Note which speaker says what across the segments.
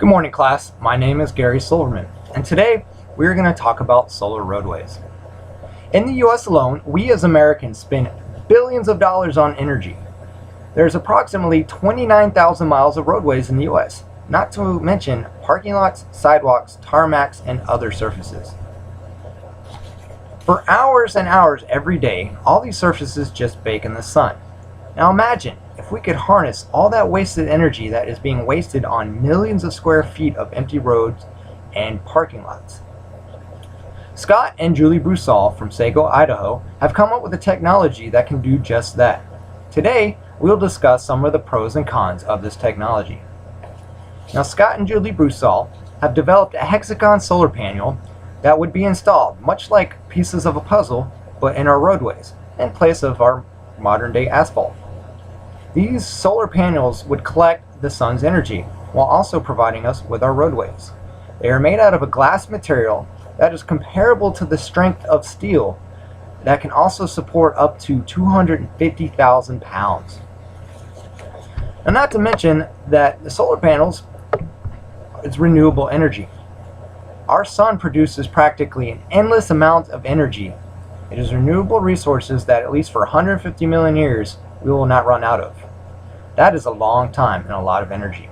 Speaker 1: Good morning, class. My name is Gary Silverman, and today we're going to talk about solar roadways. In the US alone, we as Americans spend billions of dollars on energy. There's approximately 29,000 miles of roadways in the US, not to mention parking lots, sidewalks, tarmacs, and other surfaces. For hours and hours every day, all these surfaces just bake in the sun. Now imagine if we could harness all that wasted energy that is being wasted on millions of square feet of empty roads and parking lots. Scott and Julie Broussal from Sago, Idaho have come up with a technology that can do just that. Today, we'll discuss some of the pros and cons of this technology. Now, Scott and Julie Broussal have developed a hexagon solar panel that would be installed, much like pieces of a puzzle, but in our roadways, in place of our modern-day asphalt. These solar panels would collect the sun's energy while also providing us with our roadways. They are made out of a glass material that is comparable to the strength of steel that can also support up to 250,000 pounds. And not to mention that the solar panels is renewable energy. Our sun produces practically an endless amount of energy. It is renewable resources that at least for 150 million years we will not run out of. That is a long time and a lot of energy.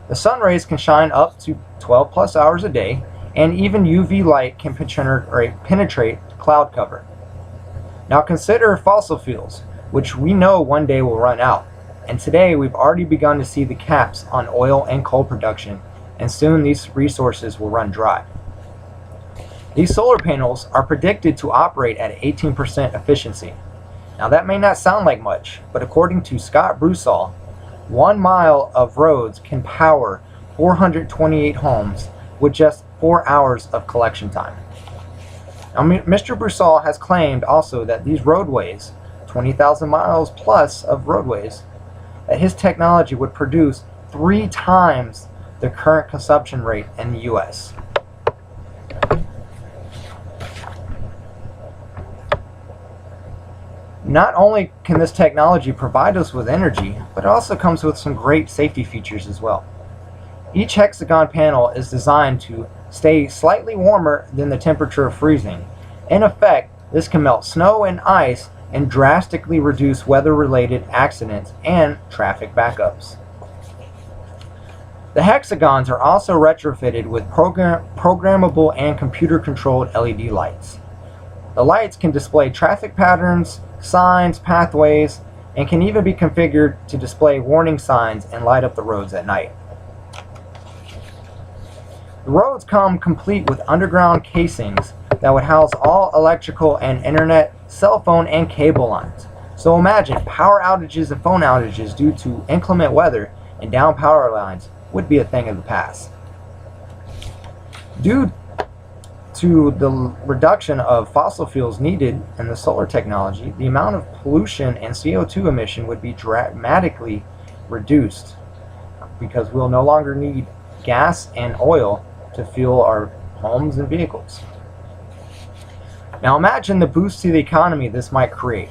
Speaker 1: The sun rays can shine up to 12 plus hours a day, and even UV light can penetrate cloud cover. Now consider fossil fuels, which we know one day will run out. And today we've already begun to see the caps on oil and coal production, and soon these resources will run dry. These solar panels are predicted to operate at 18% efficiency. Now that may not sound like much, but according to Scott Broussal, 1 mile of roads can power 428 homes with just 4 hours of collection time. Now Mr. Broussal has claimed also that these roadways, 20,000 miles plus of roadways, that his technology would produce 3 times the current consumption rate in the US. Not only can this technology provide us with energy, but it also comes with some great safety features as well. Each hexagon panel is designed to stay slightly warmer than the temperature of freezing. In effect, this can melt snow and ice and drastically reduce weather-related accidents and traffic backups. The hexagons are also retrofitted with programmable and computer-controlled LED lights. The lights can display traffic patterns, signs, pathways, and can even be configured to display warning signs and light up the roads at night. The roads come complete with underground casings that would house all electrical and internet, cell phone, and cable lines. So imagine power outages and phone outages due to inclement weather and down power lines would be a thing of the past. Due to the reduction of fossil fuels needed in the solar technology, the amount of pollution and CO2 emission would be dramatically reduced because we'll no longer need gas and oil to fuel our homes and vehicles. Now imagine the boost to the economy this might create.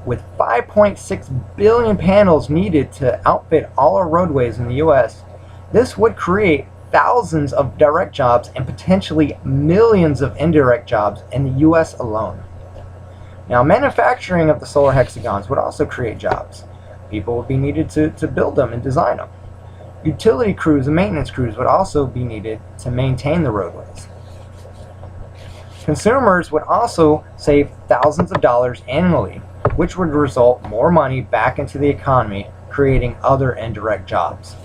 Speaker 1: With 5.6 billion panels needed to outfit all our roadways in the US, this would create thousands of direct jobs and potentially millions of indirect jobs in the US alone. Now, manufacturing of the solar hexagons would also create jobs. People would be needed to build them and design them. Utility crews and maintenance crews would also be needed to maintain the roadways. Consumers would also save thousands of dollars annually, which would result more money back into the economy, creating other indirect jobs.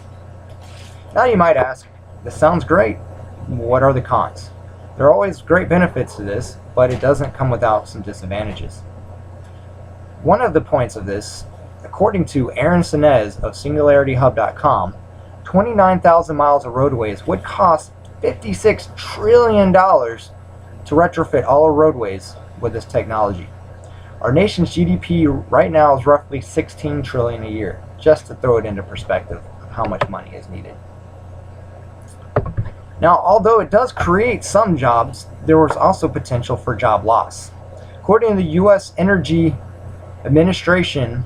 Speaker 1: Now you might ask, this sounds great. What are the cons? There are always great benefits to this, but it doesn't come without some disadvantages. One of the points of this, according to Aaron Sinez of SingularityHub.com, 29,000 miles of roadways would cost $56 trillion to retrofit all our roadways with this technology. Our nation's GDP right now is roughly $16 trillion a year, just to throw it into perspective of how much money is needed. Now, although it does create some jobs, there was also potential for job loss. According to the U.S. Energy Administration,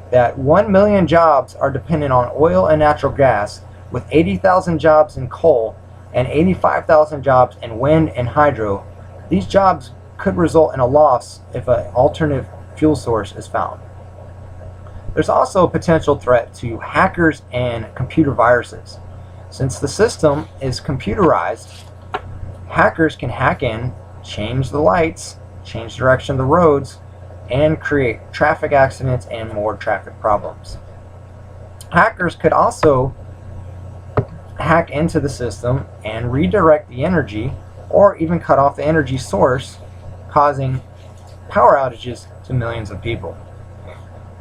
Speaker 1: that 1 million jobs are dependent on oil and natural gas, With 80,000 jobs in coal and 85,000 jobs in wind and hydro, these jobs could result in a loss if an alternative fuel source is found. There's also a potential threat to hackers and computer viruses. Since the system is computerized, hackers can hack in, change the lights, change the direction of the roads, and create traffic accidents and more traffic problems. Hackers could also hack into the system and redirect the energy or even cut off the energy source, causing power outages to millions of people,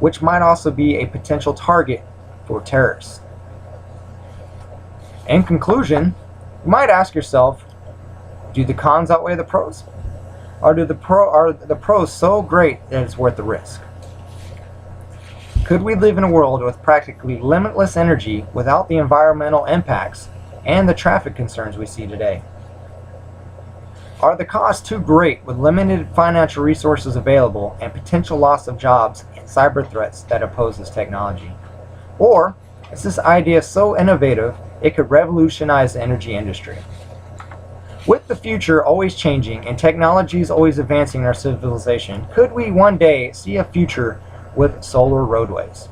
Speaker 1: which might also be a potential target for terrorists. In conclusion, you might ask yourself, do the cons outweigh the pros? Or are the pros so great that it's worth the risk? Could we live in a world with practically limitless energy without the environmental impacts and the traffic concerns we see today? Are the costs too great with limited financial resources available and potential loss of jobs and cyber threats that oppose this technology? Or is this idea so innovative it could revolutionize the energy industry? With the future always changing and technologies always advancing in our civilization, could we one day see a future with solar roadways?